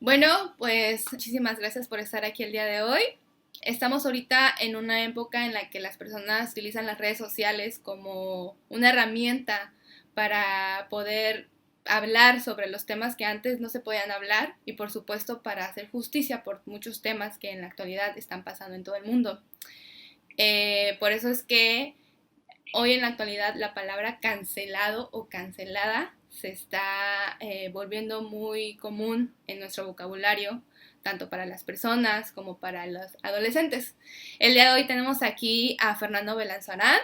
Bueno, pues muchísimas gracias por estar aquí el día de hoy. Estamos ahorita en una época en la que las personas utilizan las redes sociales como una herramienta para poder hablar sobre los temas que antes no se podían hablar y por supuesto para hacer justicia por muchos temas que en la actualidad están pasando en todo el mundo. Por eso es que hoy en la actualidad la palabra cancelado o cancelada se está volviendo muy común en nuestro vocabulario, tanto para las personas como para los adolescentes. El día de hoy tenemos aquí a Fernando Belanzarán,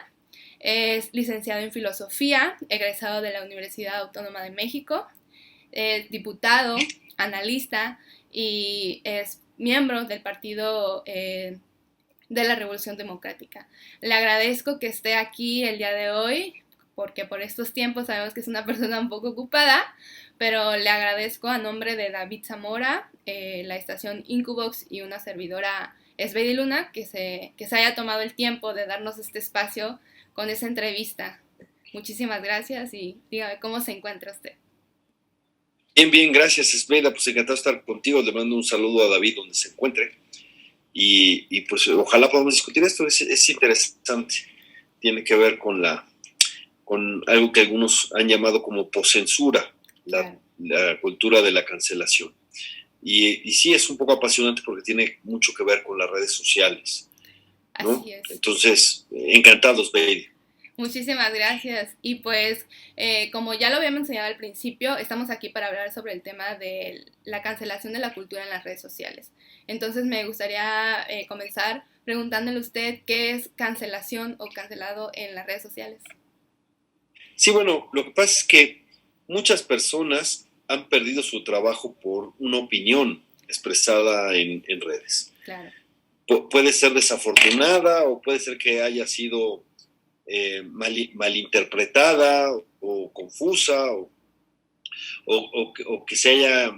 es licenciado en Filosofía, egresado de la Universidad Autónoma de México, es diputado, analista y es miembro del partido de la Revolución Democrática. Le agradezco que esté aquí el día de hoy, porque por estos tiempos sabemos que es una persona un poco ocupada, pero le agradezco a nombre de David Zamora, la estación Incubox y una servidora Esbedi Luna, que se haya tomado el tiempo de darnos este espacio con esa entrevista. Muchísimas gracias y dígame cómo se encuentra usted. Bien, bien, gracias, Esmeralda. Pues encantado de estar contigo. Le mando un saludo a David donde se encuentre. Y pues ojalá podamos discutir esto. Es interesante. Tiene que ver con algo que algunos han llamado como poscensura, Claro. la cultura de la cancelación. Y sí, es un poco apasionante porque tiene mucho que ver con las redes sociales, ¿no? Así es. Entonces, encantados, Baby. Muchísimas gracias. Y pues, como ya lo había mencionado al principio, estamos aquí para hablar sobre el tema de la cancelación de la cultura en las redes sociales. Entonces, me gustaría comenzar preguntándole a usted qué es cancelación o cancelado en las redes sociales. Sí, bueno, lo que pasa es que muchas personas han perdido su trabajo por una opinión expresada en redes. Claro. Puede ser desafortunada o puede ser que haya sido malinterpretada o confusa o que se haya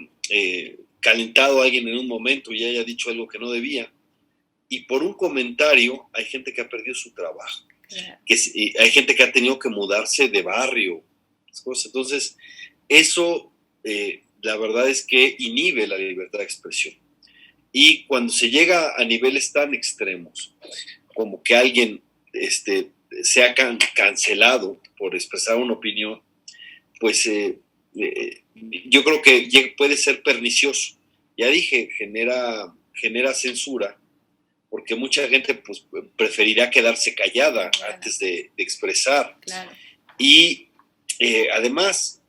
calentado a alguien en un momento y haya dicho algo que no debía. Y por un comentario hay gente que ha perdido su trabajo. Claro. Hay gente que ha tenido que mudarse de barrio. Entonces, eso la verdad es que inhibe la libertad de expresión. Y cuando se llega a niveles tan extremos, como que alguien sea cancelado por expresar una opinión, pues yo creo que puede ser pernicioso. Ya dije, genera censura, porque mucha gente pues, preferirá quedarse callada antes de expresar. Claro. Y además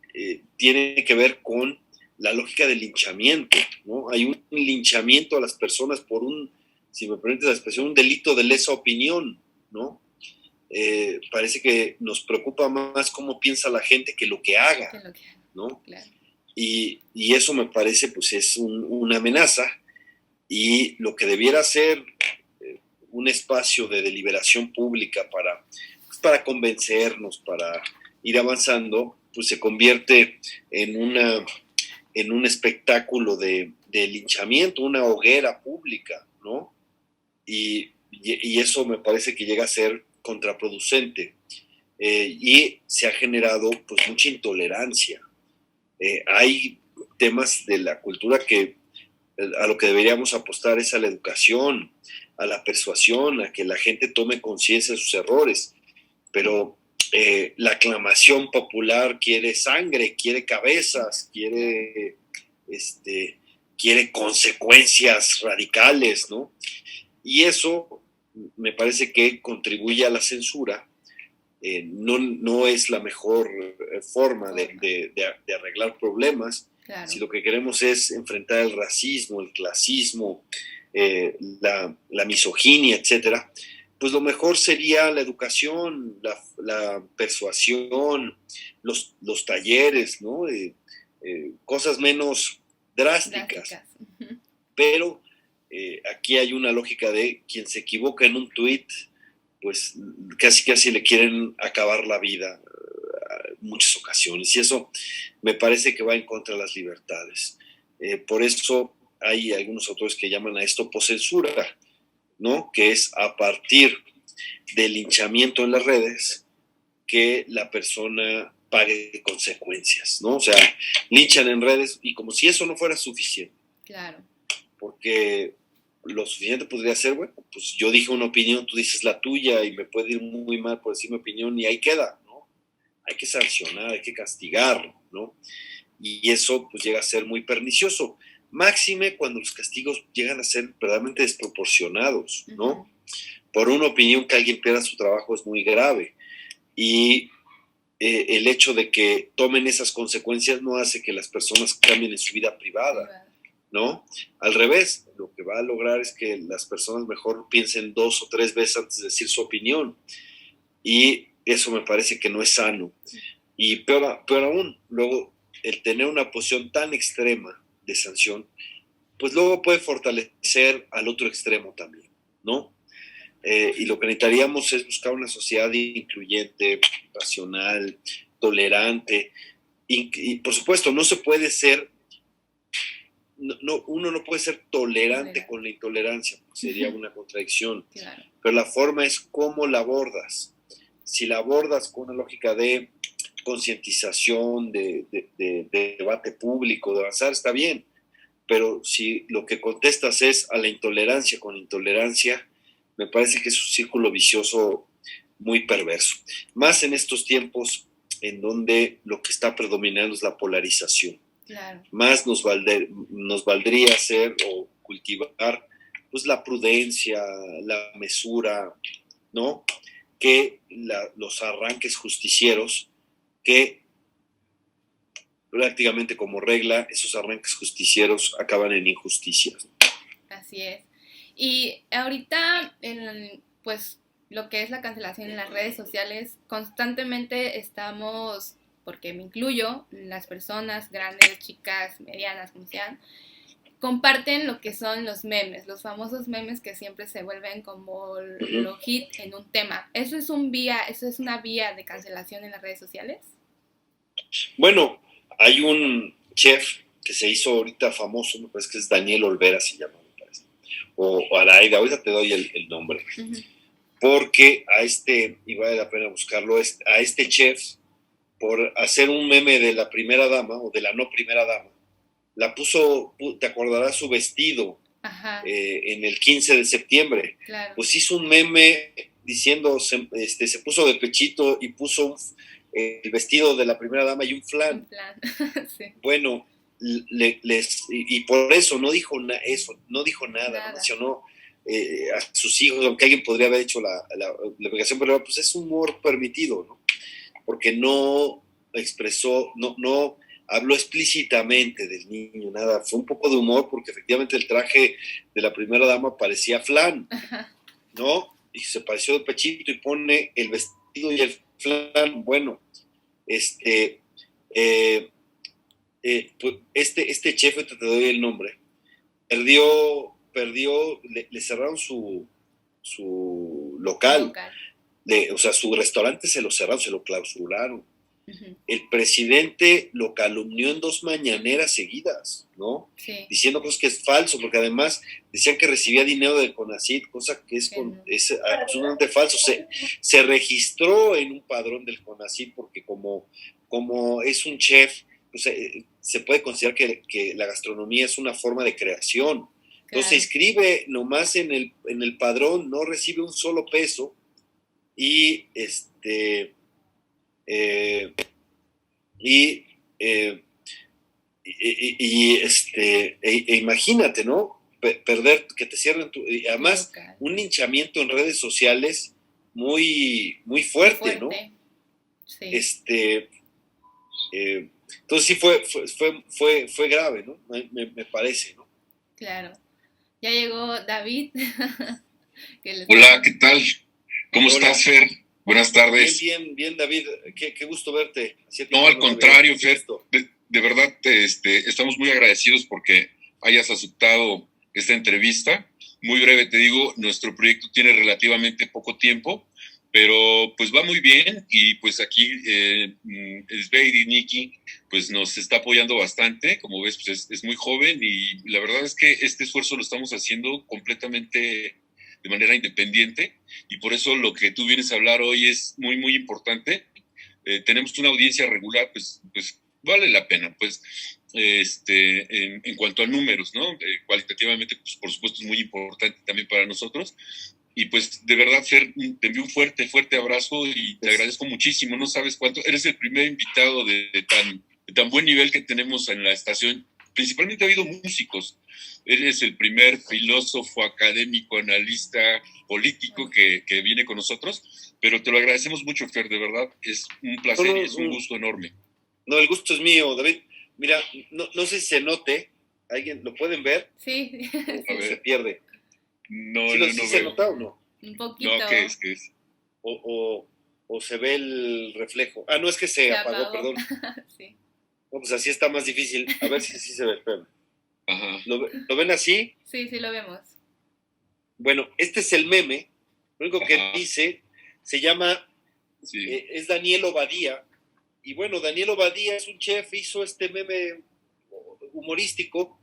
tiene que ver con la lógica del linchamiento, ¿no? Hay un linchamiento a las personas por si me permites la expresión, un delito de lesa opinión, ¿no? Parece que nos preocupa más cómo piensa la gente que lo que haga, ¿no? Claro. Y eso me parece pues es una amenaza, y lo que debiera ser un espacio de deliberación pública para convencernos, para ir avanzando, pues se convierte en un espectáculo de linchamiento, una hoguera pública, ¿no? Y eso me parece que llega a ser contraproducente. Y se ha generado pues mucha intolerancia. Hay temas de la cultura que a lo que deberíamos apostar es a la educación, a la persuasión, a que la gente tome conciencia de sus errores, pero la aclamación popular quiere sangre, quiere cabezas, quiere consecuencias radicales, ¿no? Y eso me parece que contribuye a la censura. No es la mejor forma de arreglar problemas. Claro. Si lo que queremos es enfrentar el racismo, el clasismo, la misoginia, etcétera, pues lo mejor sería la educación, la persuasión, los talleres, ¿no? Cosas menos drásticas. Uh-huh. Pero aquí hay una lógica de quien se equivoca en un tuit, pues casi le quieren acabar la vida en muchas ocasiones, y eso me parece que va en contra de las libertades. Por eso hay algunos autores que llaman a esto poscensura, ¿no? Que es a partir del linchamiento en las redes que la persona pague consecuencias, ¿no? O sea, linchan en redes y como si eso no fuera suficiente, Claro. Porque lo suficiente podría ser, bueno, pues yo dije una opinión, tú dices la tuya y me puede ir muy mal por decir mi opinión y ahí queda, ¿no? Hay que sancionar, hay que castigar, ¿no? Y eso pues llega a ser muy pernicioso. Máxime cuando los castigos llegan a ser verdaderamente desproporcionados, ¿no? Uh-huh. Por una opinión que alguien pierda su trabajo es muy grave. Y el hecho de que tomen esas consecuencias no hace que las personas cambien en su vida privada, ¿no? Al revés, lo que va a lograr es que las personas mejor piensen 2 o 3 veces antes de decir su opinión. Y eso me parece que no es sano. Y peor aún, luego, el tener una posición tan extrema de sanción, pues luego puede fortalecer al otro extremo también, ¿no? Y lo que necesitaríamos es buscar una sociedad incluyente, racional, tolerante. Y por supuesto, no se puede ser, uno no puede ser tolerante con la intolerancia, porque sería una contradicción. Claro. Pero la forma es cómo la abordas. Si la abordas con una lógica de concientización, de debate público, de avanzar, está bien. Pero si lo que contestas es a la intolerancia con intolerancia, me parece que es un círculo vicioso muy perverso. Más en estos tiempos en donde lo que está predominando es la polarización. Claro. Más nos valdría hacer o cultivar pues la prudencia, la mesura, ¿no? Que los arranques justicieros, que prácticamente como regla esos arranques justicieros acaban en injusticias. Así es. Y ahorita, pues lo que es la cancelación en las redes sociales, constantemente estamos, porque me incluyo, las personas grandes, chicas, medianas, como sean, comparten lo que son los memes, los famosos memes que siempre se vuelven como lo hit en un tema. ¿Eso es una vía de cancelación en las redes sociales? Bueno, hay un chef que se hizo ahorita famoso, me parece que es Daniel Olvera, se llama, me parece. O Araida, ahorita te doy el nombre. Uh-huh. Porque y vale la pena buscarlo, a este chef, por hacer un meme de la primera dama, o de la no primera dama, la puso, te acordarás su vestido, en el 15 de septiembre. Claro. Pues hizo un meme diciendo, se puso de pechito y puso el vestido de la primera dama y un flan. Un flan. Sí. Bueno, y por eso no dijo nada. No mencionó a sus hijos, aunque alguien podría haber hecho la obligación, pero pues es humor permitido, ¿no? Porque no expresó, no habló explícitamente del niño, nada, fue un poco de humor porque efectivamente el traje de la primera dama parecía flan, ¿no? Y se pareció de pechito y pone el vestido y el flan, bueno, pues este chef, te doy el nombre, perdió, le cerraron su local. O sea, su restaurante se lo cerraron, se lo clausuraron. Uh-huh. El presidente lo calumnió en 2 mañaneras seguidas, ¿no? Sí. Diciendo cosas que es falso, porque además decían que recibía dinero del CONACYT, cosa que es absolutamente falso. Se registró en un padrón del CONACYT porque como es un chef, pues, se puede considerar que la gastronomía es una forma de creación. Entonces se inscribe nomás en el padrón, no recibe un solo peso. Y imagínate, ¿no? Perder, que te cierren y además un linchamiento en redes sociales muy, muy fuerte, ¿no? Sí. Entonces sí fue grave, ¿no? Me parece, ¿no? Claro. Ya llegó David. Hola, ¿qué tal? ¿Cómo estás, Fer? Buenas tardes. Bien, David. Qué gusto verte. No, al contrario, Fer. De verdad, estamos muy agradecidos porque hayas aceptado esta entrevista. Muy breve, te digo, nuestro proyecto tiene relativamente poco tiempo, pero pues va muy bien y pues aquí Sveid y Nikki pues nos está apoyando bastante. Como ves, pues es muy joven y la verdad es que este esfuerzo lo estamos haciendo completamente de manera independiente y por eso lo que tú vienes a hablar hoy es muy, muy importante. Tenemos una audiencia regular, pues vale la pena. Pues en cuanto a números, ¿no? Cualitativamente, pues, por supuesto, es muy importante también para nosotros. Y pues, de verdad, Fer, te envío un fuerte, fuerte abrazo y te agradezco muchísimo. No sabes cuánto. Eres el primer invitado de tan buen nivel que tenemos en la estación. Principalmente ha habido músicos. Eres el primer filósofo, académico, analista, político que viene con nosotros. Pero te lo agradecemos mucho, Fer, de verdad. Es un placer y es un gusto enorme. No, el gusto es mío, David. Mira, no sé si se note. ¿Alguien lo pueden ver? Sí. A ver. Se pierde. No, ¿Sí, no se nota o no? Un poquito. No, ¿qué es? O se ve el reflejo. Ah, no, es que se apagó, perdón. Sí. No, pues así está más difícil. A ver si se ve. Espérame. Ajá. ¿Lo ven así? Sí, lo vemos. Bueno, este es el meme. Lo único que dice, se llama, es Daniel Obadía. Y bueno, Daniel Obadía es un chef, hizo este meme humorístico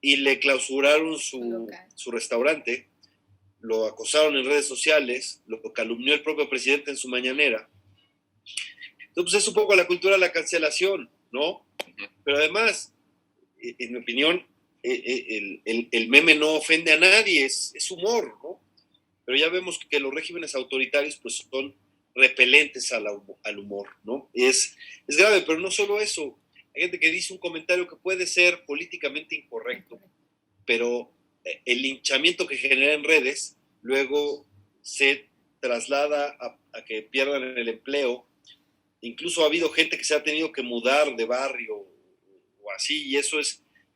y le clausuraron su restaurante, lo acosaron en redes sociales, lo calumnió el propio presidente en su mañanera. Entonces es un poco la cultura de la cancelación, ¿no? Pero además, en mi opinión, el meme no ofende a nadie, es humor, ¿no? Pero ya vemos que los regímenes autoritarios pues son repelentes al humor, ¿no? Es grave, pero no solo eso. Hay gente que dice un comentario que puede ser políticamente incorrecto, pero el linchamiento que genera en redes luego se traslada a que pierdan el empleo. Incluso ha habido gente que se ha tenido que mudar de barrio o así, y eso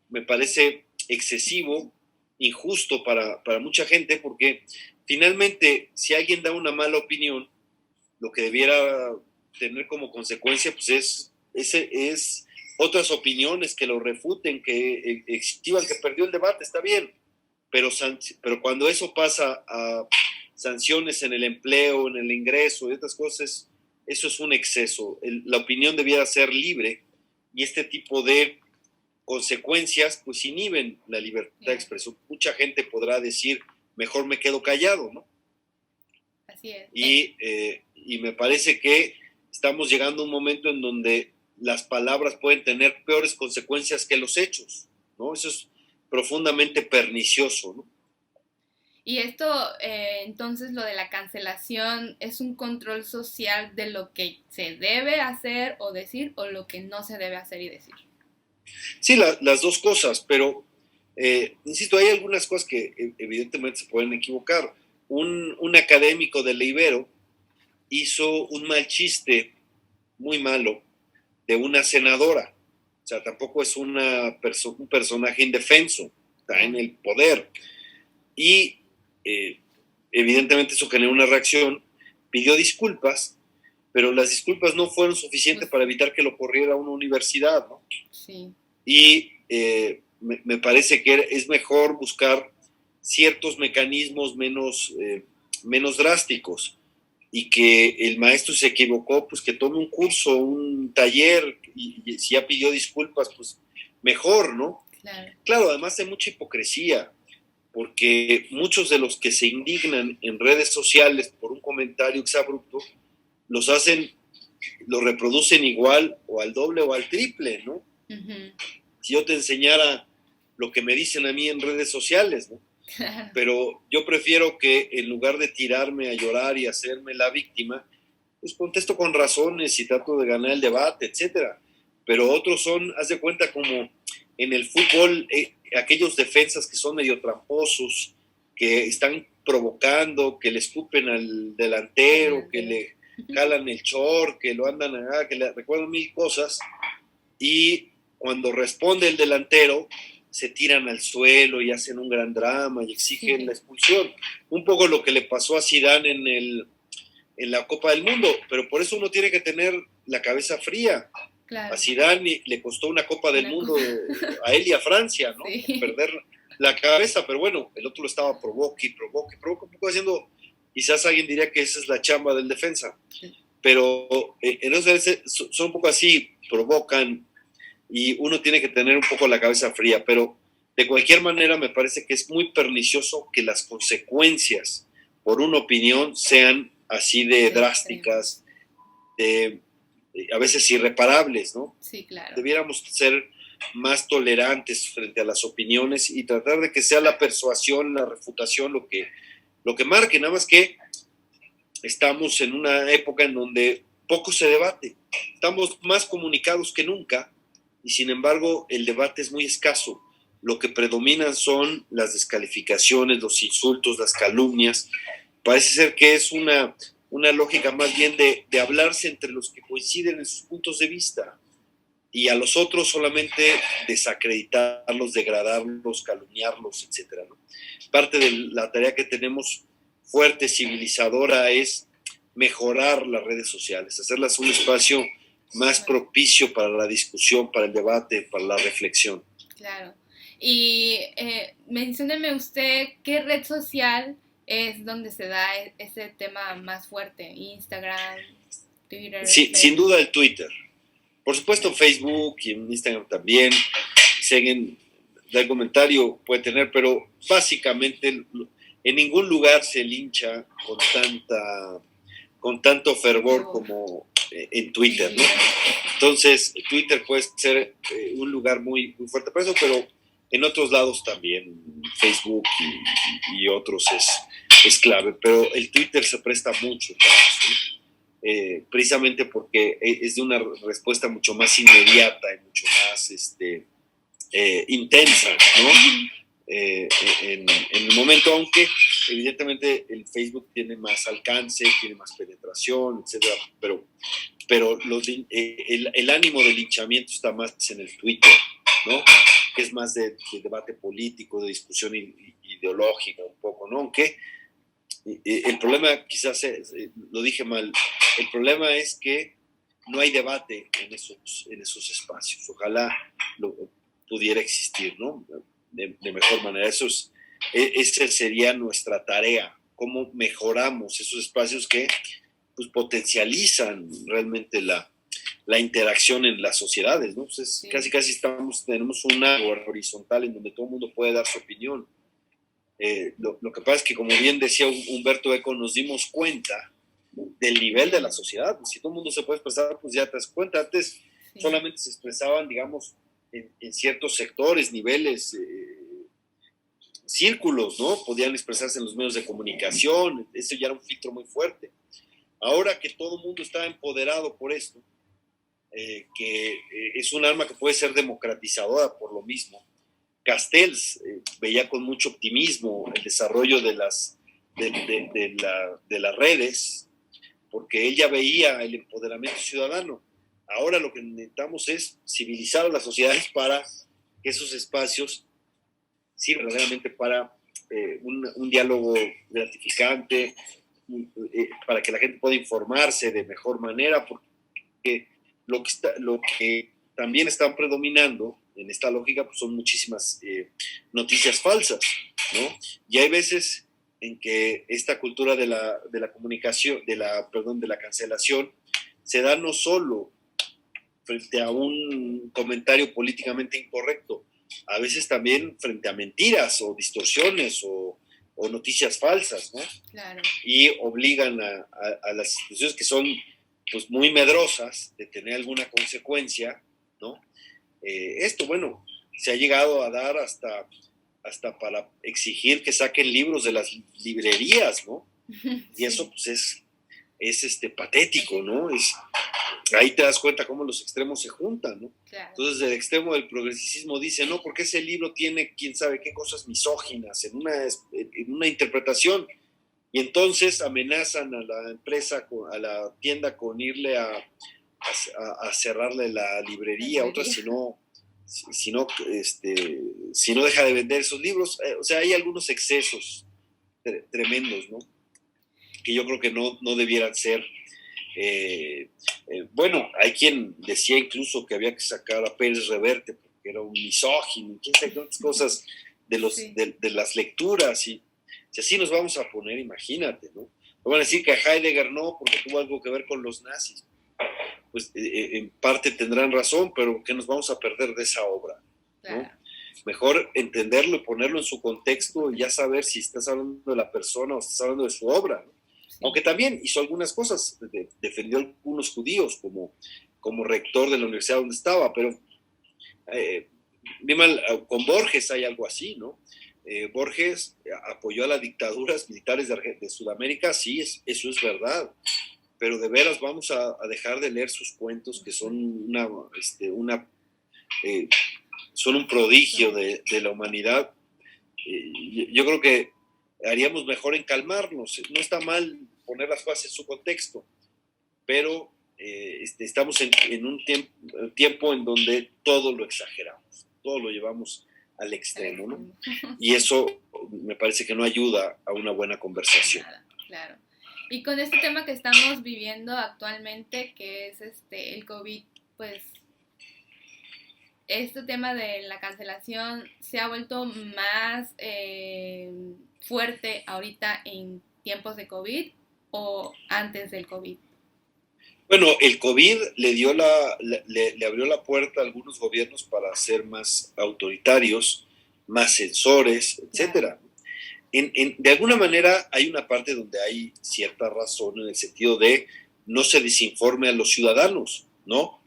me parece excesivo, injusto para mucha gente, porque finalmente si alguien da una mala opinión, lo que debiera tener como consecuencia pues es otras opiniones que lo refuten, que exhiban que perdió el debate, está bien, pero cuando eso pasa a sanciones en el empleo, en el ingreso y otras cosas, eso es un exceso. La opinión debiera ser libre y este tipo de consecuencias pues inhiben la libertad de expresión. Mucha gente podrá decir, mejor me quedo callado, ¿no? Así es. Y me parece que estamos llegando a un momento en donde las palabras pueden tener peores consecuencias que los hechos, ¿no? Eso es profundamente pernicioso, ¿no? Y esto, entonces, lo de la cancelación, ¿es un control social de lo que se debe hacer o decir o lo que no se debe hacer y decir? Sí, las dos cosas, pero insisto, hay algunas cosas que evidentemente se pueden equivocar. Un académico de la Ibero hizo un mal chiste muy malo de una senadora. O sea, tampoco es un personaje indefenso, está en el poder. Y evidentemente eso generó una reacción, pidió disculpas, pero las disculpas no fueron suficientes para evitar que lo corriera a una universidad, ¿no? Sí. Y me parece que es mejor buscar ciertos mecanismos menos drásticos, y que el maestro se equivocó, pues que tome un curso, un taller, y si ya pidió disculpas, pues mejor, ¿no? Claro, además hay mucha hipocresía, porque muchos de los que se indignan en redes sociales por un comentario exabrupto, lo reproducen igual o al doble o al triple, ¿no? Uh-huh. Si yo te enseñara lo que me dicen a mí en redes sociales, ¿no? Pero yo prefiero que en lugar de tirarme a llorar y hacerme la víctima, pues contesto con razones y trato de ganar el debate, etcétera. Pero otros son, haz de cuenta, como en el fútbol, aquellos defensas que son medio tramposos, que están provocando, que le escupen al delantero, que le jalan el short, que lo andan que le recuerdan mil cosas, y cuando responde el delantero se tiran al suelo y hacen un gran drama y exigen la expulsión. Un poco lo que le pasó a Zidane en la Copa del Mundo, pero por eso uno tiene que tener la cabeza fría. Claro. A Zidane le costó una Copa del Mundo, a él y a Francia, ¿no? Sí. Perder la cabeza, pero bueno, el otro lo estaba provoque, un poco haciendo, quizás alguien diría que esa es la chamba del defensa, sí. Pero entonces son un poco así, provocan, y uno tiene que tener un poco la cabeza fría, pero de cualquier manera me parece que es muy pernicioso que las consecuencias por una opinión sean así de drásticas, a veces irreparables, ¿no? Sí, claro. Debiéramos ser más tolerantes frente a las opiniones y tratar de que sea la persuasión, la refutación lo que marque, nada más que estamos en una época en donde poco se debate, estamos más comunicados que nunca y sin embargo el debate es muy escaso. Lo que predominan son las descalificaciones, los insultos, las calumnias. Parece ser que es una lógica más bien de hablarse entre los que coinciden en sus puntos de vista y a los otros solamente desacreditarlos, degradarlos, calumniarlos, etcétera, ¿no? Parte de la tarea que tenemos fuerte, civilizadora, es mejorar las redes sociales, hacerlas un espacio más propicio para la discusión, para el debate, para la reflexión. Claro. Y mencióneme usted qué red social es donde se da ese tema más fuerte. Instagram, Twitter. Sí, sin duda el Twitter. Por supuesto Facebook y en Instagram también. Si alguien da el comentario puede tener, pero básicamente en ningún lugar se lincha con tanto fervor como en Twitter, ¿no? Entonces, Twitter puede ser un lugar muy, muy fuerte para eso, pero en otros lados también, Facebook y otros es clave, pero el Twitter se presta mucho para eso, ¿no? Precisamente porque es de una respuesta mucho más inmediata y mucho más intensa, ¿no? En el momento, aunque evidentemente el Facebook tiene más alcance, tiene más penetración, etcétera, pero el ánimo de linchamiento está más en el Twitter, ¿no? Que es más de debate político, de discusión ideológica un poco, ¿no? Aunque el problema, quizás lo dije mal, el problema es que no hay debate en esos espacios. Ojalá pudiera existir, ¿no? De mejor manera. Esa sería nuestra tarea, cómo mejoramos esos espacios que pues, potencializan realmente la interacción en las sociedades, ¿no? Pues sí. Casi tenemos una horizontal en donde todo el mundo puede dar su opinión. Lo que pasa es que, como bien decía Humberto Eco, nos dimos cuenta del nivel de la sociedad. Si todo el mundo se puede expresar, pues ya te das cuenta. Antes solamente se expresaban, digamos, en ciertos sectores, niveles, círculos, ¿no? Podían expresarse en los medios de comunicación. Eso ya era un filtro muy fuerte. Ahora que todo el mundo está empoderado por esto, que es un arma que puede ser democratizadora por lo mismo. Castells veía con mucho optimismo el desarrollo de las redes, porque ella veía el empoderamiento ciudadano. Ahora lo que necesitamos es civilizar a las sociedades para que esos espacios sirvan verdaderamente para un diálogo gratificante, para que la gente pueda informarse de mejor manera, porque lo que también están predominando en esta lógica pues son muchísimas noticias falsas, ¿no? Y hay veces en que esta cultura de la comunicación, de la cancelación, se da no solo frente a un comentario políticamente incorrecto, a veces también frente a mentiras o distorsiones o noticias falsas, ¿no? Claro. Y obligan a las instituciones que son pues muy medrosas de tener alguna consecuencia, ¿no? Esto, bueno, se ha llegado a dar hasta para exigir que saquen libros de las librerías, ¿no? Y eso pues es patético, ¿no? Ahí te das cuenta cómo los extremos se juntan, ¿no? Claro. Entonces el extremo del progresivismo dice, no, porque ese libro tiene quién sabe qué cosas misóginas en una interpretación, y entonces amenazan a la empresa, a la tienda con irle a cerrarle la librería, otras si no deja de vender esos libros. O sea, hay algunos excesos tremendos, ¿no? Que yo creo que no debieran ser. Bueno, hay quien decía incluso que había que sacar a Pérez Reverte porque era un misógino, quién sabe cuántas cosas de las lecturas, y si así nos vamos a poner, imagínate, ¿no? No van a decir que a Heidegger no, porque tuvo algo que ver con los nazis. Pues en parte tendrán razón, pero ¿qué nos vamos a perder de esa obra? ¿No? Claro. Mejor entenderlo y ponerlo en su contexto y ya saber si estás hablando de la persona o estás hablando de su obra, ¿no? Sí. Aunque también hizo algunas cosas, defendió a algunos judíos como rector de la universidad donde estaba, pero con Borges hay algo así, ¿no? Borges apoyó a las dictaduras militares de Sudamérica, sí, eso es verdad, pero de veras vamos a dejar de leer sus cuentos, que son son un prodigio de la humanidad. Yo creo que haríamos mejor en calmarnos. No está mal poner las cosas en su contexto, pero estamos en un tiempo en donde todo lo exageramos, todo lo llevamos al extremo, ¿no? Y eso me parece que no ayuda a una buena conversación. Claro. Y con este tema que estamos viviendo actualmente, que es el COVID, pues este tema de la cancelación se ha vuelto más fuerte ahorita en tiempos de COVID o antes del COVID. Bueno, el COVID le abrió la puerta a algunos gobiernos para ser más autoritarios, más censores, etcétera. De alguna manera hay una parte donde hay cierta razón en el sentido de no se desinforme a los ciudadanos, ¿no?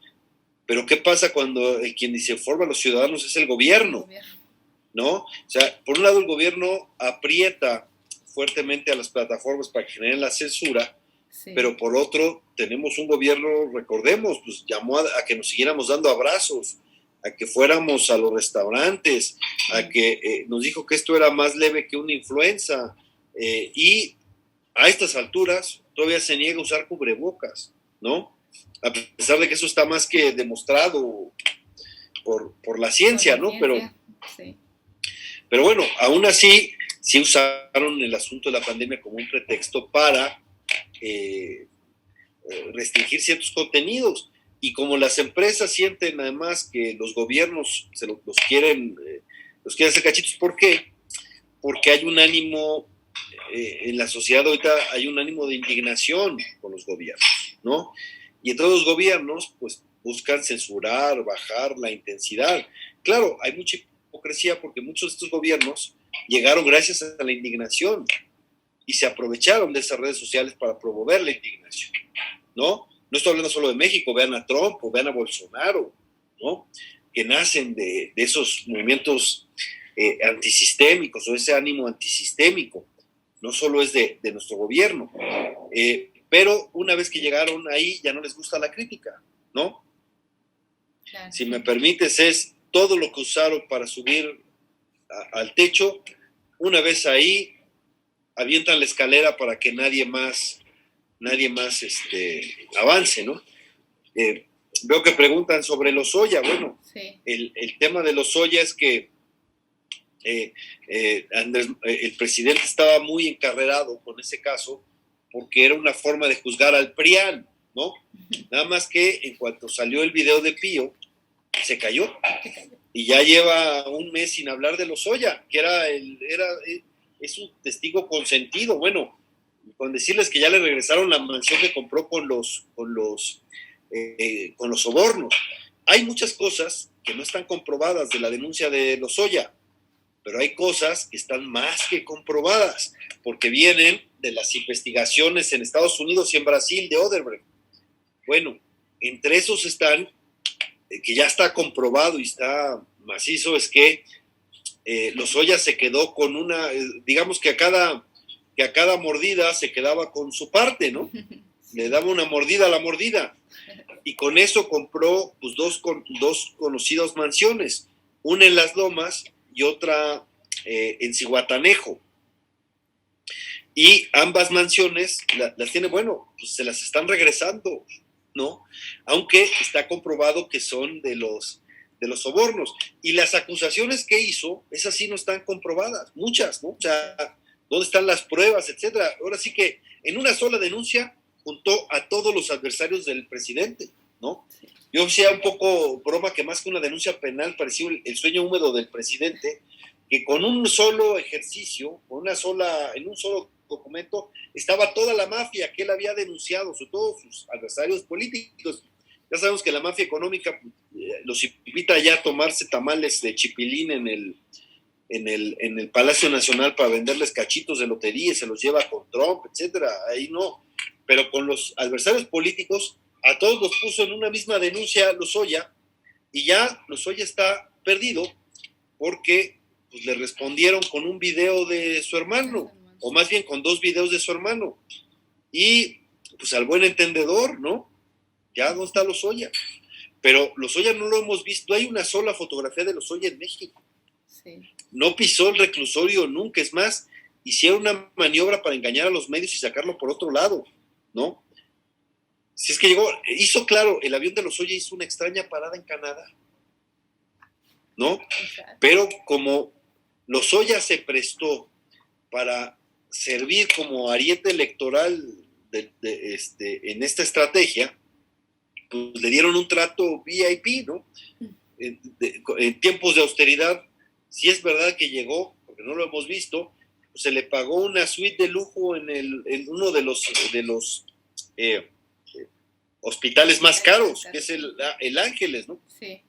Pero ¿qué pasa cuando quien desinforma a los ciudadanos es el gobierno? ¿No? O sea, por un lado el gobierno aprieta fuertemente a las plataformas para que generen la censura, sí, pero por otro tenemos un gobierno, recordemos, pues llamó a que nos siguiéramos dando abrazos, a que fuéramos a los restaurantes, sí, a que nos dijo que esto era más leve que una influenza, y a estas alturas todavía se niega a usar cubrebocas, ¿no? A pesar de que eso está más que demostrado por la ciencia, ¿no? Pero bueno, aún así, sí usaron el asunto de la pandemia como un pretexto para restringir ciertos contenidos. Y como las empresas sienten además que los gobiernos los quieren hacer cachitos, ¿por qué? Porque hay un ánimo, en la sociedad ahorita hay un ánimo de indignación con los gobiernos, ¿no? Y entonces los gobiernos pues buscan censurar, bajar la intensidad. Claro, hay mucha hipocresía porque muchos de estos gobiernos llegaron gracias a la indignación y se aprovecharon de esas redes sociales para promover la indignación, ¿no? No estoy hablando solo de México, vean a Trump o vean a Bolsonaro, ¿no? Que nacen de esos movimientos antisistémicos o ese ánimo antisistémico. No solo es de nuestro gobierno, pero una vez que llegaron ahí ya no les gusta la crítica, ¿no? Claro. Si me permites, es todo lo que usaron para subir al techo, una vez ahí avientan la escalera para que nadie más avance, ¿no? Veo que preguntan sobre Lozoya. Bueno, sí, el tema de Lozoya es que el presidente estaba muy encarrerado con ese caso porque era una forma de juzgar al PRIAN, ¿no? Nada más que en cuanto salió el video de Pío, se cayó. Y ya lleva un mes sin hablar de Lozoya, que es un testigo consentido. Bueno, con decirles que ya le regresaron la mansión que compró con los sobornos. Hay muchas cosas que no están comprobadas de la denuncia de Lozoya, pero hay cosas que están más que comprobadas, porque vienen de las investigaciones en Estados Unidos y en Brasil de Odebrecht. Bueno, entre esos están, que ya está comprobado y está macizo, es que Lozoya se quedó con digamos que a cada mordida se quedaba con su parte, ¿no? Le daba una mordida a la mordida. Y con eso compró pues, dos conocidas mansiones, una en Las Lomas y otra en Zihuatanejo. Y ambas mansiones las tiene, bueno, pues se las están regresando, ¿no? Aunque está comprobado que son de los sobornos. Y las acusaciones que hizo, esas sí no están comprobadas, muchas, ¿no? O sea, ¿dónde están las pruebas, etcétera? Ahora sí que en una sola denuncia juntó a todos los adversarios del presidente, ¿no? Yo decía un poco broma que más que una denuncia penal parecía el sueño húmedo del presidente, que con un solo ejercicio, en un solo documento, estaba toda la mafia que él había denunciado, sobre todo sus adversarios políticos. Ya sabemos que la mafia económica los invita ya a tomarse tamales de chipilín en el Palacio Nacional para venderles cachitos de lotería, se los lleva con Trump, etcétera. Ahí no. Pero con los adversarios políticos, a todos los puso en una misma denuncia Lozoya, Y ya Lozoya está perdido porque pues, le respondieron con un video de su hermano, o más bien con 2 videos de su hermano. Y pues al buen entendedor, ¿no? Ya no está Lozoya. Pero Lozoya no lo hemos visto, no hay una sola fotografía de Lozoya en México. Sí. No pisó el reclusorio nunca, es más, hicieron una maniobra para engañar a los medios y sacarlo por otro lado, ¿no? Si es que llegó, hizo claro, el avión de Lozoya hizo una extraña parada en Canadá, ¿no? Pero como Lozoya se prestó para servir como ariete electoral en esta estrategia, pues le dieron un trato VIP, ¿no? En tiempos de austeridad, si es verdad que llegó, porque no lo hemos visto, pues se le pagó una suite de lujo en uno de los hospitales más caros, que es el Ángeles, ¿no? Sí.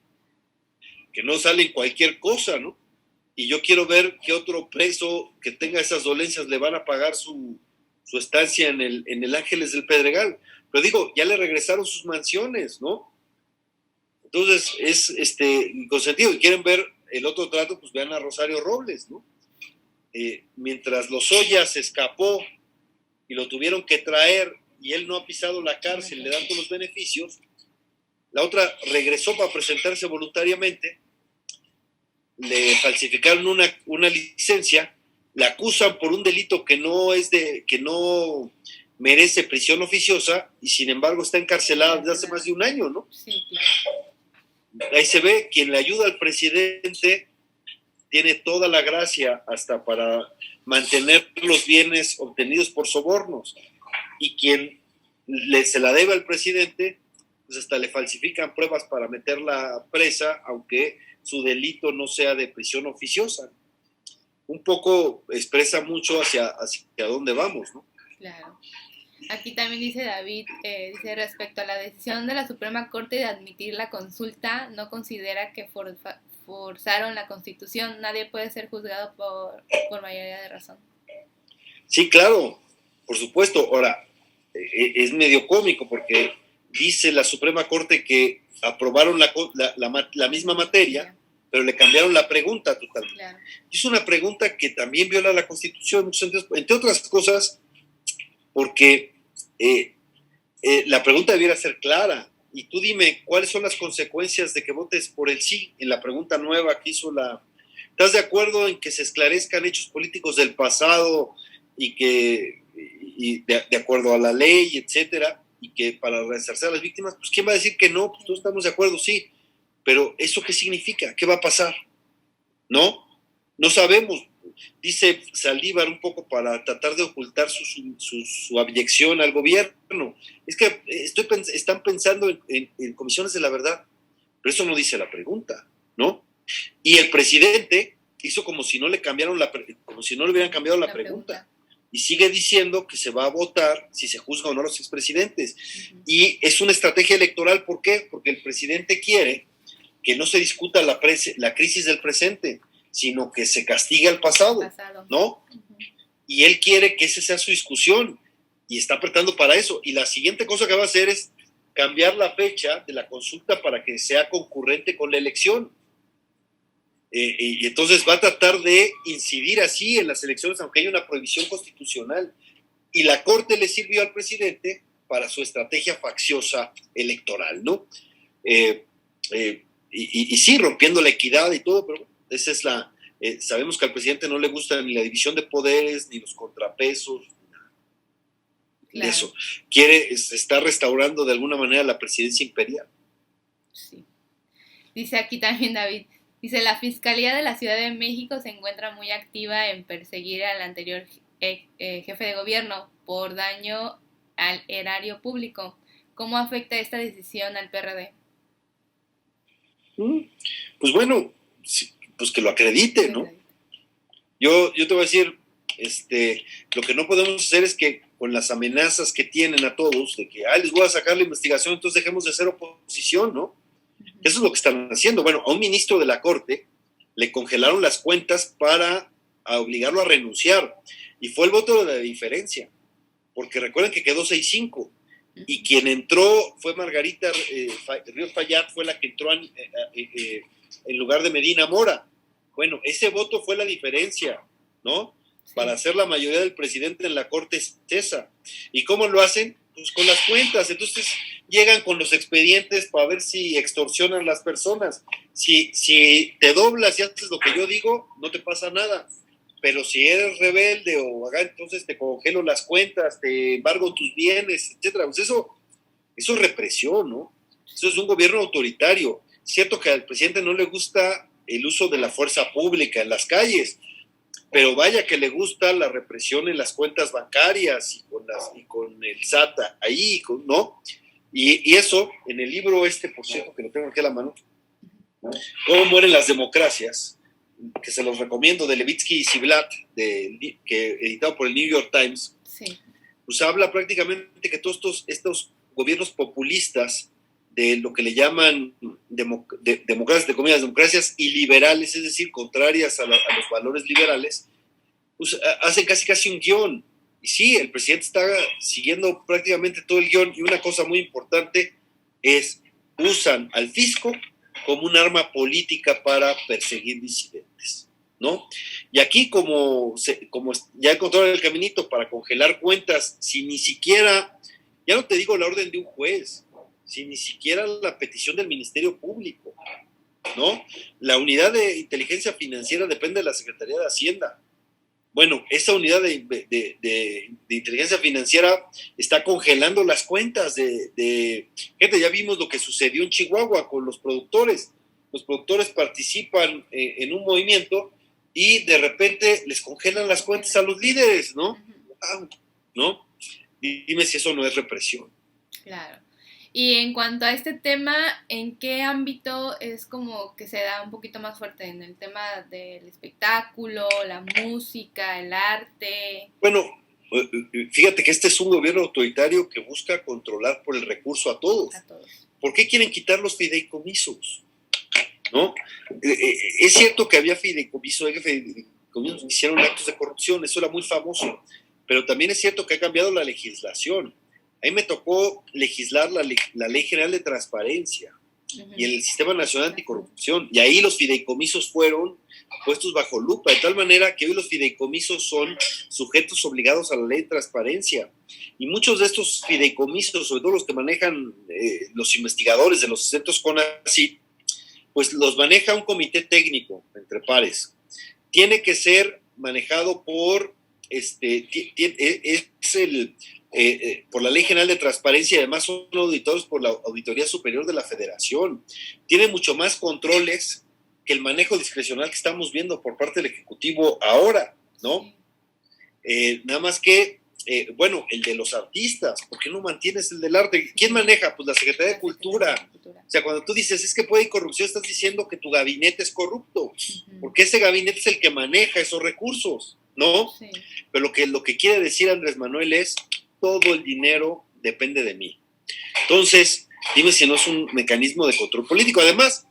Que no sale cualquier cosa, ¿no? Y yo quiero ver qué otro preso que tenga esas dolencias le van a pagar su estancia en el Ángeles del Pedregal. Pero digo, ya le regresaron sus mansiones, ¿no? Entonces, es consentido. Y quieren ver el otro trato, pues vean a Rosario Robles, ¿no? Mientras Lozoya se escapó y lo tuvieron que traer y él no ha pisado la cárcel, le dan todos los beneficios, la otra regresó para presentarse voluntariamente, le falsificaron una licencia, la acusan por un delito que no merece prisión oficiosa y sin embargo está encarcelada desde hace más de un año, ¿no? Sí, claro. Ahí se ve, quien le ayuda al presidente tiene toda la gracia hasta para mantener los bienes obtenidos por sobornos, y quien se la debe al presidente, pues hasta le falsifican pruebas para meterla presa, aunque su delito no sea de prisión oficiosa. Un poco expresa mucho hacia dónde vamos, ¿no? Claro. Aquí también dice David, dice respecto a la decisión de la Suprema Corte de admitir la consulta, no considera que forzaron la Constitución, nadie puede ser juzgado por mayoría de razón. Sí, claro, por supuesto. Ahora, es medio cómico porque dice la Suprema Corte que aprobaron la misma materia, pero le cambiaron la pregunta totalmente. Claro. Es una pregunta que también viola la Constitución, entre otras cosas, porque la pregunta debiera ser clara. Y tú dime, ¿cuáles son las consecuencias de que votes por el sí en la pregunta nueva que hizo ¿Estás de acuerdo en que se esclarezcan hechos políticos del pasado y que de acuerdo a la ley, etcétera, y que para resarcir a las víctimas? Pues ¿quién va a decir que no? Pues todos estamos de acuerdo, sí. Pero ¿eso qué significa? ¿Qué va a pasar? ¿No? No sabemos. Dice Saldívar un poco para tratar de ocultar su abyección al gobierno. Es que están pensando en comisiones de la verdad, pero eso no dice la pregunta, ¿no? Y el presidente hizo como si no le hubieran cambiado la pregunta. Y sigue diciendo que se va a votar si se juzga o no a los expresidentes. Uh-huh. Y es una estrategia electoral, ¿por qué? Porque el presidente quiere que no se discuta la crisis del presente, sino que se castiga el pasado, ¿no? Uh-huh. Y él quiere que esa sea su discusión y está apretando para eso. Y la siguiente cosa que va a hacer es cambiar la fecha de la consulta para que sea concurrente con la elección. Y entonces va a tratar de incidir así en las elecciones, aunque haya una prohibición constitucional. Y la Corte le sirvió al presidente para su estrategia facciosa electoral, ¿no? Y sí, rompiendo la equidad y todo, pero esa es sabemos que al presidente no le gusta ni la división de poderes, ni los contrapesos, claro. Eso. Se está restaurando de alguna manera la presidencia imperial. Sí. Dice aquí también David, dice, la Fiscalía de la Ciudad de México se encuentra muy activa en perseguir al anterior jefe de gobierno por daño al erario público. ¿Cómo afecta esta decisión al PRD? Pues bueno, pues que lo acredite, ¿no? Yo te voy a decir, lo que no podemos hacer es que con las amenazas que tienen a todos, de que les voy a sacar la investigación, entonces dejemos de ser oposición, ¿no? Eso es lo que están haciendo. Bueno, a un ministro de la Corte le congelaron las cuentas para obligarlo a renunciar. Y fue el voto de la diferencia. Porque recuerden que quedó 6-5. y quien entró fue Margarita Ríos Fayad, fue la que entró en lugar de Medina Mora. Bueno, ese voto fue la diferencia, ¿no? Sí. Para ser la mayoría del presidente en la Corte Cesa. ¿Y cómo lo hacen? Pues con las cuentas. Entonces llegan con los expedientes para ver si extorsionan las personas. Si te doblas y haces lo que yo digo, no te pasa nada. Pero si eres rebelde entonces te congelo las cuentas, te embargo tus bienes, etcétera. Pues eso es represión, ¿no? Eso es un gobierno autoritario. Es cierto que al presidente no le gusta el uso de la fuerza pública en las calles, pero vaya que le gusta la represión en las cuentas bancarias y con el SAT ahí, ¿no? Y eso, en el libro por cierto, que lo tengo aquí a la mano, ¿Cómo mueren las democracias?, que se los recomiendo, de Levitsky y Ziblatt, editado por el New York Times, sí. Pues habla prácticamente que todos estos gobiernos populistas, de lo que le llaman democracias iliberales, es decir, contrarias a los valores liberales, pues hacen casi un guión. Y sí, el presidente está siguiendo prácticamente todo el guión, y una cosa muy importante es, usan al fisco como un arma política para perseguir disidentes, ¿no? Y aquí como ya encontraron el caminito para congelar cuentas, sin ni siquiera, ya no te digo la orden de un juez, sin ni siquiera la petición del Ministerio Público, ¿no? La unidad de inteligencia financiera depende de la Secretaría de Hacienda. Bueno, esa unidad de inteligencia financiera está congelando las cuentas gente, ya vimos lo que sucedió en Chihuahua con los productores. Los productores participan en un movimiento y de repente les congelan las cuentas a los líderes, ¿no? ¿No? Dime si eso no es represión. Claro. Y en cuanto a este tema, ¿en qué ámbito es como que se da un poquito más fuerte? ¿En el tema del espectáculo, la música, el arte? Bueno, fíjate que este es un gobierno autoritario que busca controlar por el recurso a todos. ¿Por qué quieren quitar los fideicomisos? ¿No? Es cierto que había fideicomisos que hicieron actos de corrupción, eso era muy famoso, pero también es cierto que ha cambiado la legislación. A mí me tocó legislar la Ley General de Transparencia y el Sistema Nacional Anticorrupción, y ahí los fideicomisos fueron puestos bajo lupa, de tal manera que hoy los fideicomisos son sujetos obligados a la Ley de Transparencia, y muchos de estos fideicomisos, sobre todo los que manejan los investigadores de los centros CONACYT, pues los maneja un comité técnico entre pares. Tiene que ser manejado por por la Ley General de Transparencia, y además son auditados por la Auditoría Superior de la Federación. Tiene mucho más controles que el manejo discrecional que estamos viendo por parte del Ejecutivo ahora, ¿no? Nada más que, el de los artistas, ¿por qué no mantienes el del arte? ¿Quién maneja? Pues la Secretaría de Cultura. O sea, cuando tú dices, es que puede haber corrupción, estás diciendo que tu gabinete es corrupto, porque ese gabinete es el que maneja esos recursos, ¿no? Sí. Pero lo que quiere decir Andrés Manuel es, todo el dinero depende de mí. Entonces, dime si no es un mecanismo de control político. Además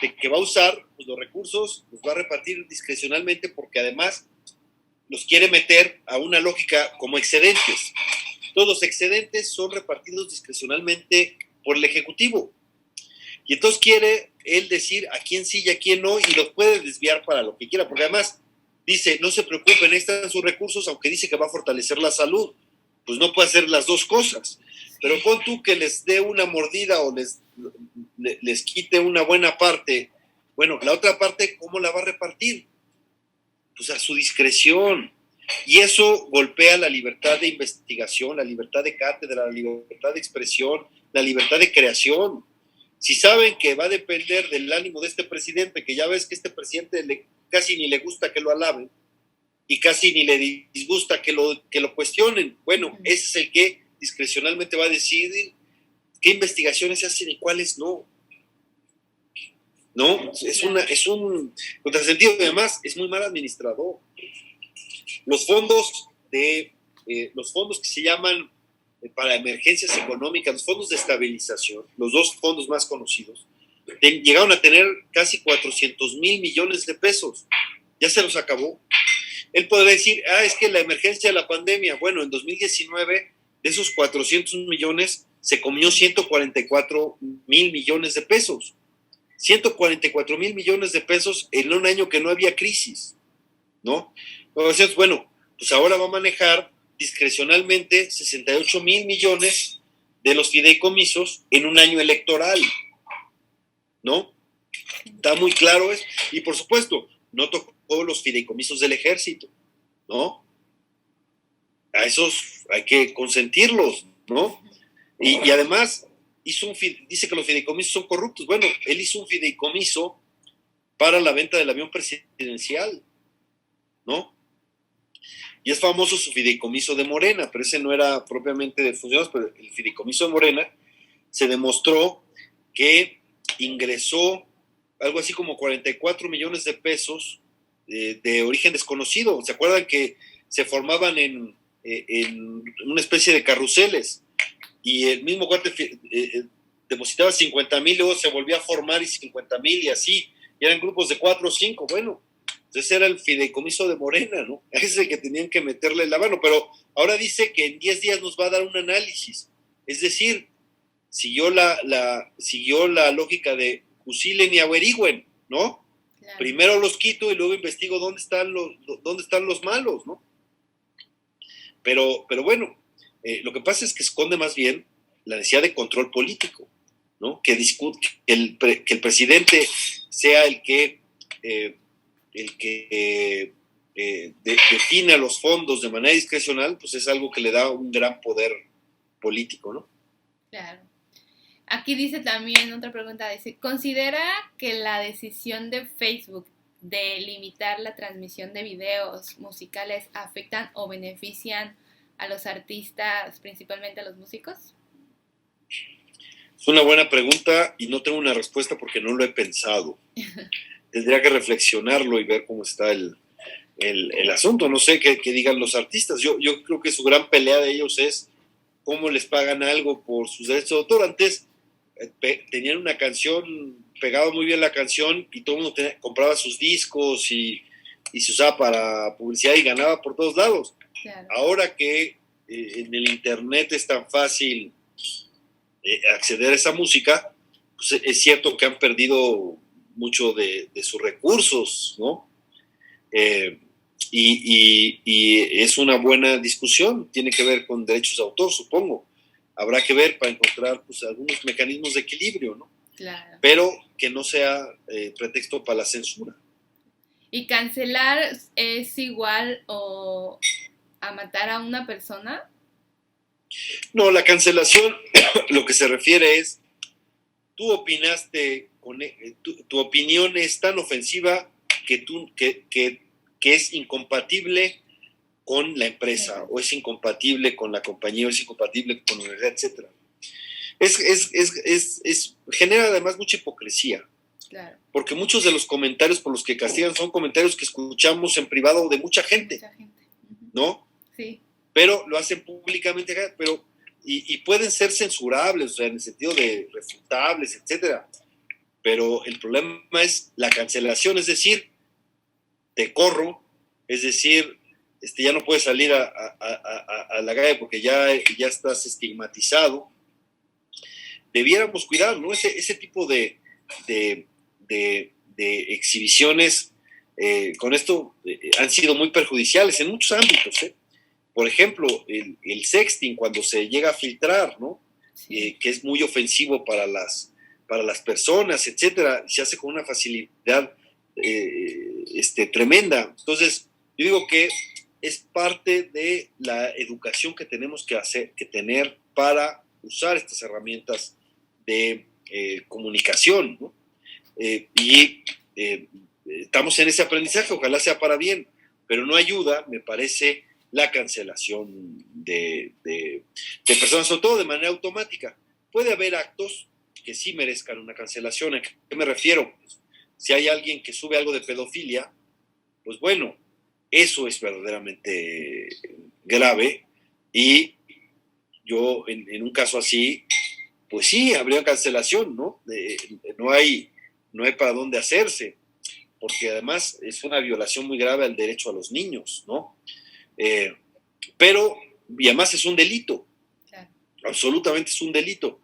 de que va a usar pues, los recursos, los va a repartir discrecionalmente, porque además los quiere meter a una lógica como excedentes. Todos los excedentes son repartidos discrecionalmente por el Ejecutivo. Y entonces quiere él decir a quién sí y a quién no, y los puede desviar para lo que quiera, porque además dice, no se preocupen, están sus recursos, aunque dice que va a fortalecer la salud. Pues no puede hacer las dos cosas. Pero pon tú que les dé una mordida o les quite una buena parte. Bueno, la otra parte, ¿cómo la va a repartir? Pues a su discreción. Y eso golpea la libertad de investigación, la libertad de cátedra, la libertad de expresión, la libertad de creación. Si saben que va a depender del ánimo de este presidente, que ya ves que este presidente casi ni le gusta que lo alaben, y casi ni le disgusta que lo cuestionen. Bueno, ese es el que discrecionalmente va a decidir qué investigaciones se hacen y cuáles no. ¿No? Es un contrasentido, y además es muy mal administrador. Los fondos que se llaman para emergencias económicas, los fondos de estabilización, los dos fondos más conocidos, llegaron a tener casi 400,000 millones de pesos. Ya se los acabó. Él podrá decir, es que la emergencia de la pandemia, bueno, en 2019, de esos 400 millones, se comió 144,000 millones de pesos. 144,000 millones de pesos en un año que no había crisis, ¿no? Entonces, bueno, pues ahora va a manejar discrecionalmente 68,000 millones de los fideicomisos en un año electoral, ¿no? Está muy claro eso. Y por supuesto, no tocó los fideicomisos del ejército, ¿no? A esos hay que consentirlos, ¿no? Y además dice que los fideicomisos son corruptos. Bueno, él hizo un fideicomiso para la venta del avión presidencial, ¿no? Y es famoso su fideicomiso de Morena, pero ese no era propiamente de funcionarios, pero el fideicomiso de Morena se demostró que ingresó algo así como 44 millones de pesos de origen desconocido. ¿Se acuerdan que se formaban en una especie de carruseles? Y el mismo cuate depositaba 50,000, luego se volvía a formar y 50,000 y así, y eran grupos de 4 o 5, bueno, ese era el fideicomiso de Morena, ¿no? Ese es el que tenían que meterle la mano, pero ahora dice que en 10 días nos va a dar un análisis, es decir, siguió la lógica de fusilen y averigüen, ¿no? Claro. Primero los quito y luego investigo dónde están los malos, ¿no? Pero bueno, lo que pasa es que esconde más bien la necesidad de control político, ¿no? Que el presidente sea el que define los fondos de manera discrecional, pues es algo que le da un gran poder político, ¿no? Claro. Aquí dice también otra pregunta, dice, ¿considera que la decisión de Facebook de limitar la transmisión de videos musicales afectan o benefician a los artistas, principalmente a los músicos? Es una buena pregunta y no tengo una respuesta porque no lo he pensado. Tendría que reflexionarlo y ver cómo está el asunto. No sé qué digan los artistas. Yo creo que su gran pelea de ellos es cómo les pagan algo por sus derechos de autor. Antes tenían una canción, pegaba muy bien la canción y todo el mundo compraba sus discos y se usaba para publicidad y ganaba por todos lados. Claro. Ahora que en el internet es tan fácil acceder a esa música, pues es cierto que han perdido mucho de sus recursos, ¿no? Y es una buena discusión, tiene que ver con derechos de autor, supongo. Habrá que ver para encontrar pues, algunos mecanismos de equilibrio, ¿no? Claro. Pero que no sea pretexto para la censura. ¿Y cancelar es igual o a matar a una persona? No, la cancelación lo que se refiere es, tú opinaste, tu opinión es tan ofensiva que es incompatible con la empresa, o es incompatible con la compañía, o es incompatible con la universidad, etc. Genera además mucha hipocresía. Claro. Porque muchos de los comentarios por los que castigan son comentarios que escuchamos en privado de mucha gente. ¿No? Sí. Pero lo hacen públicamente, y pueden ser censurables, o sea, en el sentido de refutables, etcétera. Pero el problema es la cancelación, es decir, te corro, es decir, ya no puedes salir a la calle porque ya estás estigmatizado. Debiéramos cuidar, ¿no? Ese tipo de exhibiciones con esto han sido muy perjudiciales en muchos ámbitos, ¿eh? Por ejemplo, el sexting, cuando se llega a filtrar, ¿no? Sí. Que es muy ofensivo para las personas, etcétera, se hace con una facilidad tremenda. Entonces, yo digo que es parte de la educación que tenemos que tener para usar estas herramientas de comunicación, ¿no? Estamos en ese aprendizaje, ojalá sea para bien, pero no ayuda, me parece, la cancelación de personas, sobre todo de manera automática. Puede haber actos que sí merezcan una cancelación. ¿A qué me refiero? Si hay alguien que sube algo de pedofilia, pues bueno, eso es verdaderamente grave, y yo en un caso así, pues sí, habría cancelación, ¿no? No hay para dónde hacerse, porque además es una violación muy grave al derecho a los niños, ¿no? Pero, y además es un delito. Claro. absolutamente es un delito.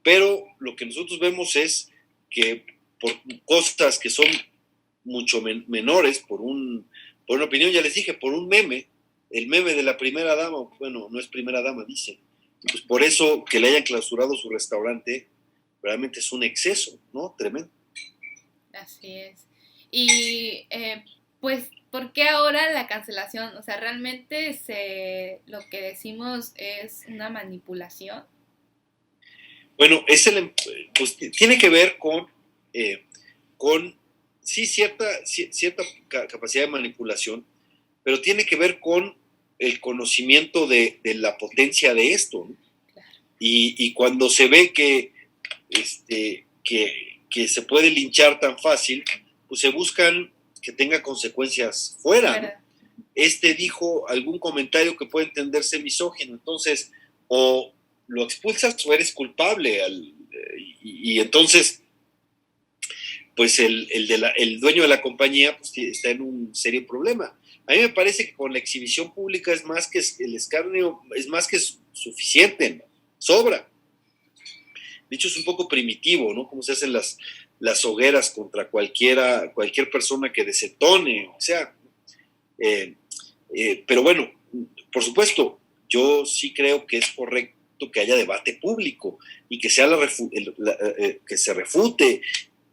Pero lo que nosotros vemos es que por cosas que son mucho menores, por una opinión, ya les dije, por un meme, el meme de la primera dama, bueno, no es primera dama, dice, pues por eso que le hayan clausurado su restaurante, realmente es un exceso, ¿no? Tremendo. Así es. Y pues, ¿por qué ahora la cancelación? O sea, ¿realmente lo que decimos es una manipulación? Bueno, pues tiene que ver con sí, cierta capacidad de manipulación, pero tiene que ver con el conocimiento de la potencia de esto, ¿no? Claro. Y cuando se ve que se puede linchar tan fácil, pues se buscan que tenga consecuencias fuera, ¿no? Dijo algún comentario que puede entenderse misógino, entonces o lo expulsas o eres culpable, y entonces pues el dueño de la compañía pues está en un serio problema. A mí me parece que con la exhibición pública es más que el escarnio, es más que suficiente, ¿no? Sobra. De hecho, es un poco primitivo, ¿no? Cómo se hacen las hogueras contra cualquier persona que desetone, o sea. Pero bueno, por supuesto, yo sí creo que es correcto que haya debate público y que sea que se refute,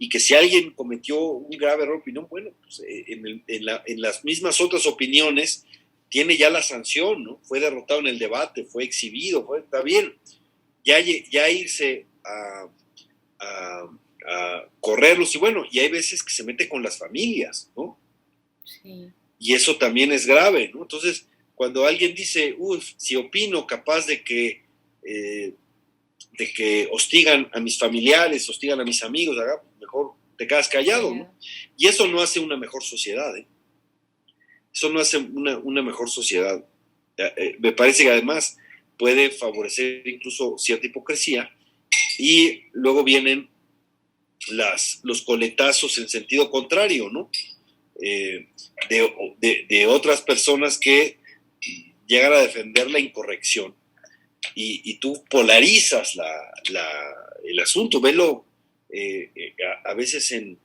y que si alguien cometió un grave error de opinión, bueno, pues en las mismas otras opiniones tiene ya la sanción, ¿no? Fue derrotado en el debate, fue exhibido, está bien. Ya irse a correrlos, y bueno, y hay veces que se mete con las familias, ¿no? Sí. Y eso también es grave, ¿no? Entonces, cuando alguien dice, si opino capaz de que hostigan a mis familiares, hostigan a mis amigos, mejor te quedas callado, ¿no? Y eso no hace una mejor sociedad, ¿eh? Eso no hace una mejor sociedad. Me parece que además puede favorecer incluso cierta hipocresía, y luego vienen los coletazos en sentido contrario, ¿no? De otras personas que llegan a defender la incorrección, y tú polarizas el asunto. Velo a veces en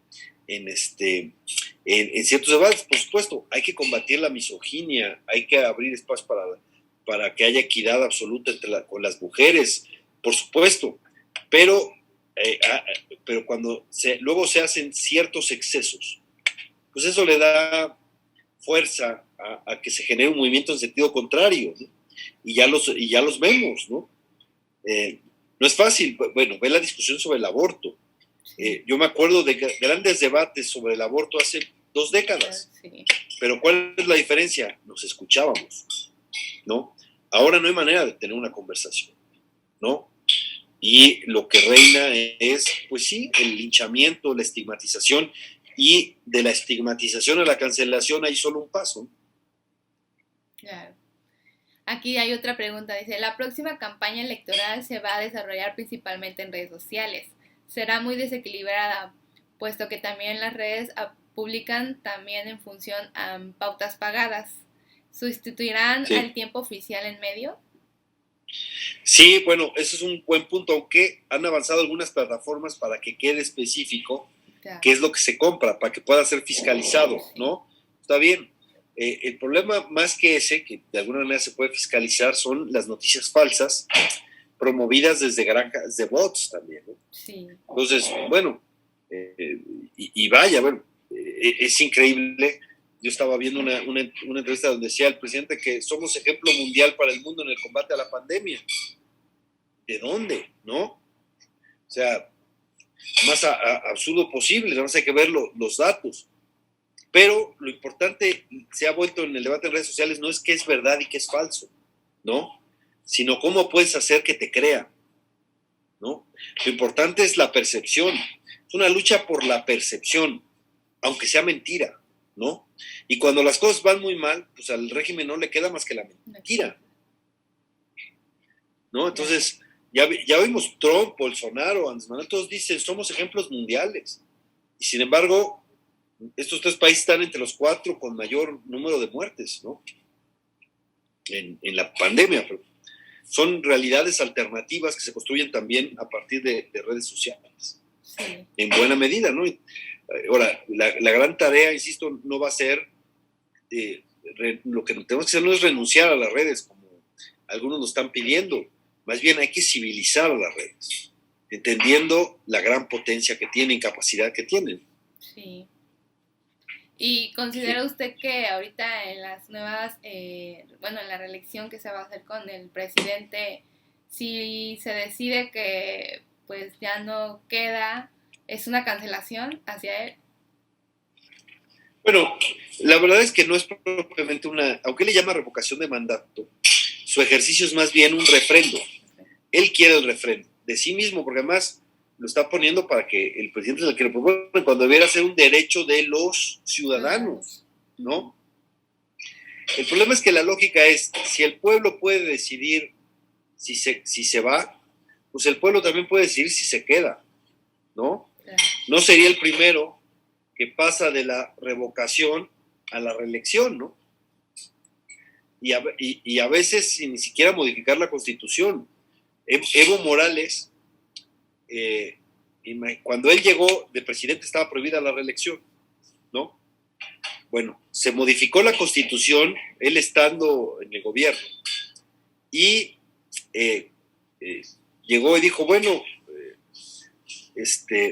ciertos debates. Por supuesto, hay que combatir la misoginia, hay que abrir espacios para que haya equidad absoluta con las mujeres, por supuesto, pero cuando luego se hacen ciertos excesos, pues eso le da fuerza a que se genere un movimiento en sentido contrario, ¿no? Y ya los vemos, ¿no? No es fácil. Bueno, ve la discusión sobre el aborto. Yo me acuerdo de grandes debates sobre el aborto hace 2 décadas. Sí. Pero ¿cuál es la diferencia? Nos escuchábamos, ¿no? Ahora no hay manera de tener una conversación, ¿no? Y lo que reina es, pues sí, el linchamiento, la estigmatización, y de la estigmatización a la cancelación hay solo un paso. Claro. Aquí hay otra pregunta, dice, la próxima campaña electoral se va a desarrollar principalmente en redes sociales. Será muy desequilibrada, puesto que también las redes publican también en función a pautas pagadas. ¿Sustituirán al tiempo oficial en medio? Sí, bueno, eso es un buen punto, aunque han avanzado algunas plataformas para que quede específico qué es lo que se compra, para que pueda ser fiscalizado, ¿no? Está bien. El problema más que ese, que de alguna manera se puede fiscalizar, son las noticias falsas promovidas desde granjas de bots también, ¿no? Sí. Entonces, bueno, y vaya, bueno, es increíble. Yo estaba viendo una entrevista donde decía el presidente que somos ejemplo mundial para el mundo en el combate a la pandemia. ¿De dónde? ¿No? O sea, más absurdo posible, nada más hay que ver los datos. Pero lo importante se ha vuelto en el debate en redes sociales no es qué es verdad y qué es falso, ¿no? Sino cómo puedes hacer que te crean, ¿no? Lo importante es la percepción. Es una lucha por la percepción, aunque sea mentira, ¿no? Y cuando las cosas van muy mal, pues al régimen no le queda más que la mentira, ¿no? Entonces, ya vimos Trump, Bolsonaro, Andrés Manuel, todos dicen, somos ejemplos mundiales. Y sin embargo, estos 3 países están entre los 4 con mayor número de muertes, ¿no? En la pandemia. son realidades alternativas que se construyen también a partir de redes sociales, Sí. en buena medida, ¿no? Ahora, la gran tarea, insisto, no va a ser, lo que tenemos que hacer no es renunciar a las redes, como algunos nos están pidiendo, más bien hay que civilizar a las redes, entendiendo la gran potencia que tienen, capacidad que tienen. Sí. ¿Y considera usted que ahorita en las nuevas, en la reelección que se va a hacer con el presidente, si se decide que pues ya no queda, es una cancelación hacia él? Bueno, la verdad es que no es propiamente aunque él le llama revocación de mandato, su ejercicio es más bien un refrendo. Él quiere el refrendo de sí mismo, porque además lo está poniendo para que el presidente es el que lo propone, cuando debiera ser un derecho de los ciudadanos, ¿no? El problema es que la lógica es, si el pueblo puede decidir si se va, pues el pueblo también puede decidir si se queda, ¿no? No sería el primero que pasa de la revocación a la reelección, ¿no? Y a veces sin ni siquiera modificar la Constitución. Evo Morales, cuando él llegó de presidente estaba prohibida la reelección, ¿no? Bueno, se modificó la Constitución, él estando en el gobierno, y llegó y dijo, bueno,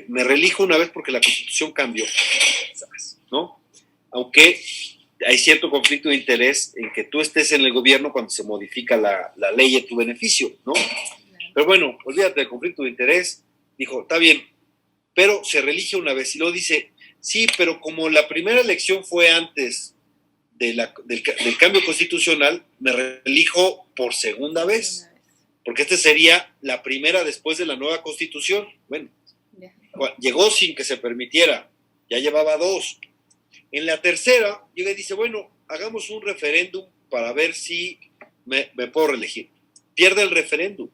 me reelijo una vez porque la Constitución cambió, ¿no? Aunque hay cierto conflicto de interés en que tú estés en el gobierno cuando se modifica la ley en tu beneficio, ¿no? Pero bueno, olvídate del conflicto de interés, dijo, está bien, pero se reelige una vez, y luego dice, sí, pero como la primera elección fue antes del cambio constitucional, me reelijo por segunda vez, porque esta sería la primera después de la nueva Constitución. Bueno, llegó sin que se permitiera, ya llevaba 2. En la tercera, llega y dice, bueno, hagamos un referéndum para ver si me puedo reelegir. Pierde el referéndum.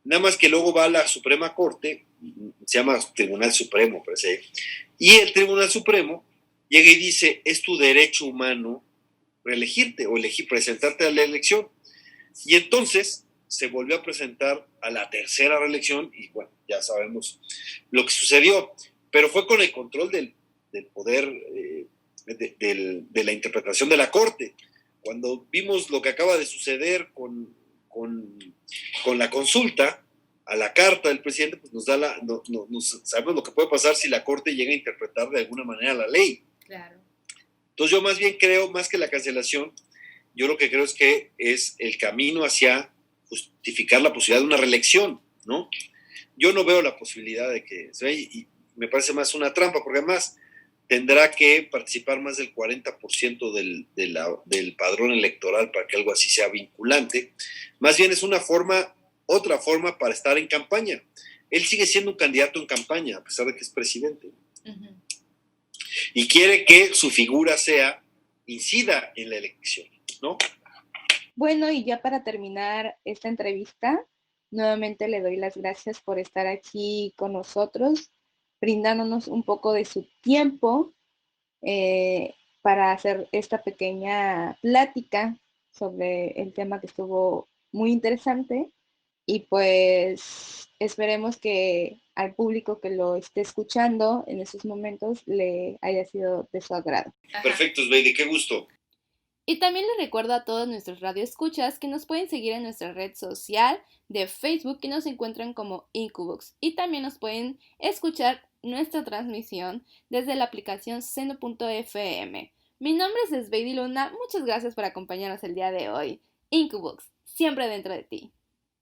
Nada más que luego va a la Suprema Corte, se llama Tribunal Supremo, parece, y el Tribunal Supremo llega y dice, es tu derecho humano reelegirte o presentarte a la elección. Y entonces se volvió a presentar a la tercera reelección y bueno, ya sabemos lo que sucedió, pero fue con el control del poder, de la interpretación de la Corte. Cuando vimos lo que acaba de suceder con la consulta a la carta del presidente, pues sabemos lo que puede pasar si la Corte llega a interpretar de alguna manera la ley. Claro. Entonces yo más bien creo, más que la cancelación, yo lo que creo es que es el camino hacia justificar la posibilidad de una reelección, ¿no? Yo no veo la posibilidad de que se vaya, y me parece más una trampa, porque además tendrá que participar más del 40% del padrón electoral para que algo así sea vinculante. Más bien es otra forma para estar en campaña. Él sigue siendo un candidato en campaña, a pesar de que es presidente. Uh-huh. Y quiere que su figura incida en la elección, ¿no? Bueno, y ya para terminar esta entrevista, nuevamente le doy las gracias por estar aquí con nosotros, brindándonos un poco de su tiempo para hacer esta pequeña plática sobre el tema que estuvo muy interesante, y pues esperemos que al público que lo esté escuchando en esos momentos le haya sido de su agrado. Perfecto, Sveidi, qué gusto. Y también les recuerdo a todos nuestros radioescuchas que nos pueden seguir en nuestra red social de Facebook, que nos encuentran como Incubox, y también nos pueden escuchar nuestra transmisión desde la aplicación Seno.fm. Mi nombre es Sveidi Luna, muchas gracias por acompañarnos el día de hoy. Incubox, siempre dentro de ti.